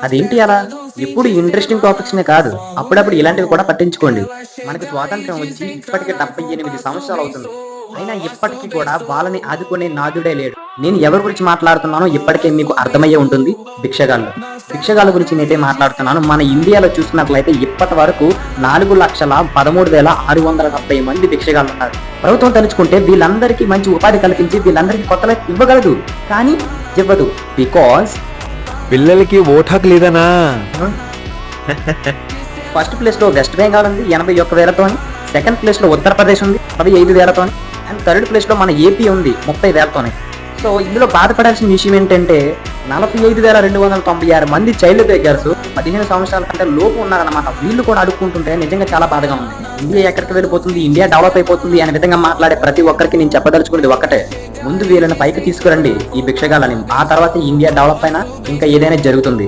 అదేంటి అలా? ఎప్పుడు ఇంట్రెస్టింగ్ టాపిక్స్‌నే కాదు. అప్పుడప్పుడు ఇలాంటివి కూడా పట్టించుకోండి. మనకి స్వాతంత్ర్యం వచ్చి ఇప్పటికి 78 సంవత్సరాలు అవుతుంది. అయినా ఇప్పటికి కూడా వాళ్ళని ఆదుకునే నాథుడే లేడు. నేను ఎవరి గురించి మాట్లాడుతున్నానో ఇప్పటికే మీకు అర్థమయ్యే ఉంటుంది. భిక్షగాళ్ళు. భిక్షగాళ్ళ గురించి నేనైతే మాట్లాడుతున్నాను. మన ఇండియాలో చూసుకున్నట్లయితే ఇప్పటి వరకు 4,13,670 మంది భిక్షగాళ్ళు ఉన్నారు. ప్రభుత్వం తలుచుకుంటే వీళ్ళందరికీ మంచి ఉపాధి కల్పించి వీళ్ళందరికీ కొత్త లైఫ్ ఇవ్వగలదు. కానీ ఇవ్వదు. బికాజ్ పిల్లలకి ఓటు హక్కు లేదనా? ఫస్ట్ ప్లేస్ లో వెస్ట్ బెంగాల్ ఉంది 81,000తోని. సెకండ్ ప్లేస్ లో ఉత్తరప్రదేశ్ ఉంది 15,000తోని. అండ్ థర్డ్ ప్లేస్ లో మన ఏపీ ఉంది 30,000తోని. సో ఇందులో బాధపడాల్సిన విషయం ఏంటంటే 45,296 మంది చైల్డ్ బేగర్స్ 15 సంవత్సరాల కంటే లోపు ఉన్నారన్నమాట. వీళ్ళు కూడా అడుక్కుంటుంటే నిజంగా చాలా బాధగా ఉంది. ఇండియా ఎక్కడికి వెళ్ళిపోతుంది, ఇండియా డెవలప్ అయిపోతుంది అనే విధంగా మాట్లాడే ప్రతి ఒక్కరికి నేను చెప్పదలుచుకునేది ఒక్కటే, ముందు వీళ్ళని పైకి తీసుకురండి ఈ భిక్షగాలని. ఆ తర్వాత ఇండియా డెవలప్ అయినా ఇంకా ఏదైనా జరుగుతుంది.